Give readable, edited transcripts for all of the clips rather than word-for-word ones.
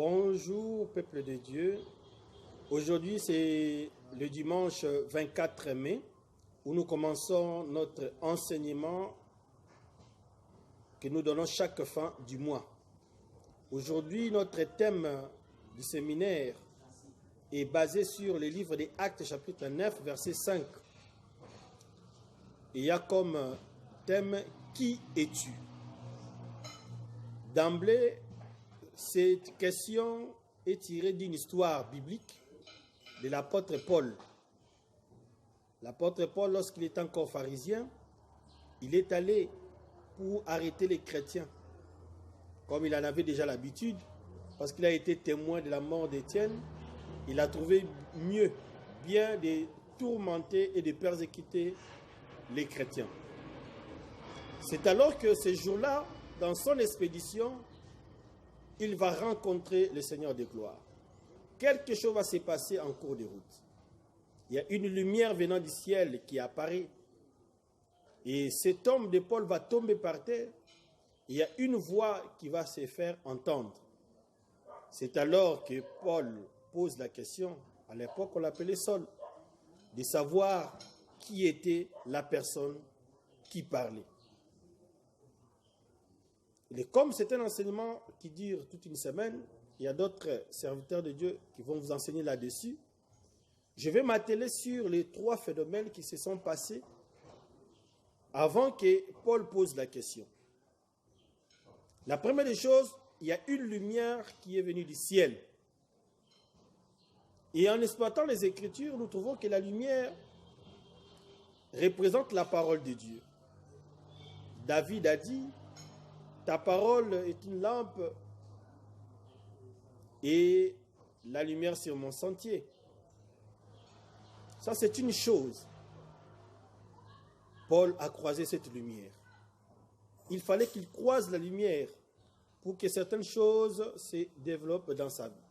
Bonjour peuple de Dieu. Aujourd'hui c'est le dimanche 24 mai où nous commençons notre enseignement que nous donnons chaque fin du mois. Aujourd'hui notre thème du séminaire est basé sur le livre des Actes chapitre 9 verset 5. Il y a comme thème « Qui es-tu » D'emblée, cette question est tirée d'une histoire biblique de l'apôtre Paul. L'apôtre Paul, lorsqu'il était encore pharisien, il est allé pour arrêter les chrétiens, comme il en avait déjà l'habitude, parce qu'il a été témoin de la mort d'Étienne. Il a trouvé mieux, bien de tourmenter et de persécuter les chrétiens. C'est alors que ce jour-là, dans son expédition, il va rencontrer le Seigneur de gloire. Quelque chose va se passer en cours de route. Il y a une lumière venant du ciel qui apparaît. Et cet homme de Paul va tomber par terre. Il y a une voix qui va se faire entendre. C'est alors que Paul pose la question, à l'époque on l'appelait Saul, de savoir qui était la personne qui parlait. Et comme c'est un enseignement qui dure toute une semaine, il y a d'autres serviteurs de Dieu qui vont vous enseigner là-dessus. Je vais m'atteler sur les trois phénomènes qui se sont passés avant que Paul pose la question. La première des choses, il y a une lumière qui est venue du ciel. Et en exploitant les Écritures, nous trouvons que la lumière représente la parole de Dieu. David a dit, ta parole est une lampe et la lumière sur mon sentier. Ça, c'est une chose. Paul a croisé cette lumière. Il fallait qu'il croise la lumière pour que certaines choses se développent dans sa vie.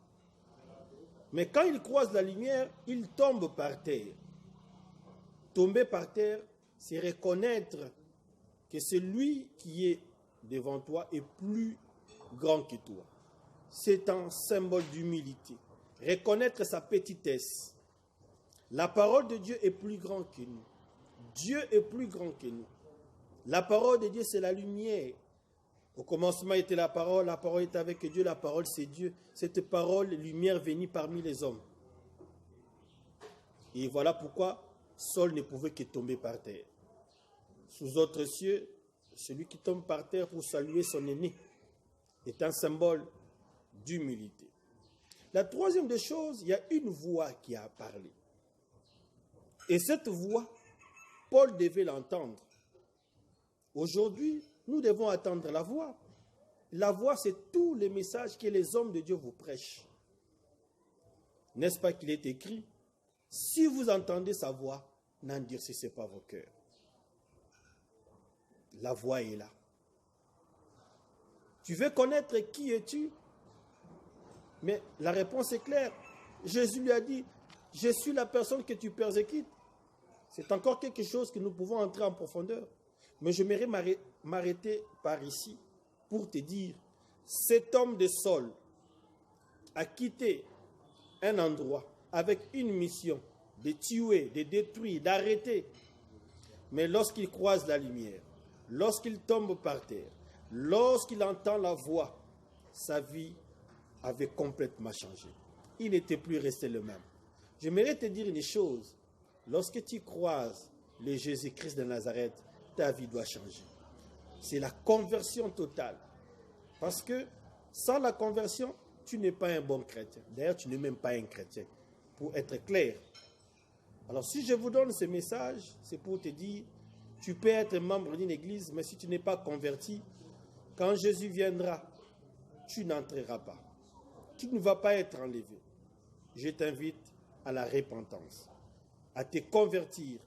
Mais quand il croise la lumière, il tombe par terre. Tomber par terre, c'est reconnaître que celui qui est devant toi est plus grand que toi. C'est un symbole d'humilité. Reconnaître sa petitesse. La parole de Dieu est plus grande que nous. Dieu est plus grand que nous. La parole de Dieu, c'est la lumière. Au commencement était la parole est avec Dieu, la parole c'est Dieu. Cette parole, lumière venue parmi les hommes. Et voilà pourquoi Saul ne pouvait que tomber par terre. Sous autres cieux, celui qui tombe par terre pour saluer son aîné est un symbole d'humilité. La troisième des choses, il y a une voix qui a parlé. Et cette voix, Paul devait l'entendre. Aujourd'hui, nous devons attendre la voix. La voix, c'est tous les messages que les hommes de Dieu vous prêchent. N'est-ce pas qu'il est écrit, si vous entendez sa voix, n'endurcissez pas vos cœurs. La voix est là. Tu veux connaître qui es-tu? Mais la réponse est claire. Jésus lui a dit, je suis la personne que tu persécutes. C'est encore quelque chose que nous pouvons entrer en profondeur. Mais j'aimerais m'arrêter par ici pour te dire, cet homme de Saul a quitté un endroit avec une mission de tuer, de détruire, d'arrêter. Mais lorsqu'il croise la lumière, lorsqu'il tombe par terre, lorsqu'il entend la voix, sa vie avait complètement changé. Il n'était plus resté le même. J'aimerais te dire une chose. Lorsque tu croises le Jésus-Christ de Nazareth, ta vie doit changer. C'est la conversion totale. Parce que sans la conversion, tu n'es pas un bon chrétien. D'ailleurs, tu n'es même pas un chrétien, pour être clair. Alors, si je vous donne ce message, c'est pour te dire, tu peux être membre d'une église, mais si tu n'es pas converti, quand Jésus viendra, tu n'entreras pas. Tu ne vas pas être enlevé. Je t'invite à la repentance, à te convertir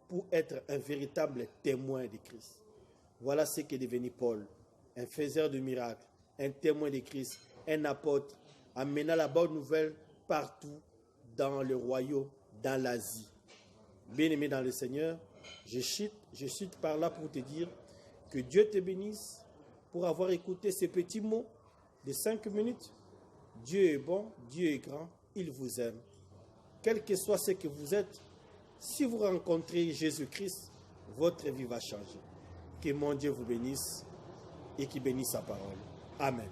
pour être un véritable témoin de Christ. Voilà ce qu'est devenu Paul, un faiseur de miracles, un témoin de Christ, un apôtre, amenant la bonne nouvelle partout dans le royaume, dans l'Asie. Bien-aimé dans le Seigneur, je cite par là pour te dire que Dieu te bénisse pour avoir écouté ces petits mots de 5 minutes. Dieu est bon, Dieu est grand, il vous aime. Quel que soit ce que vous êtes, si vous rencontrez Jésus-Christ, votre vie va changer. Que mon Dieu vous bénisse et qu'il bénisse sa parole. Amen.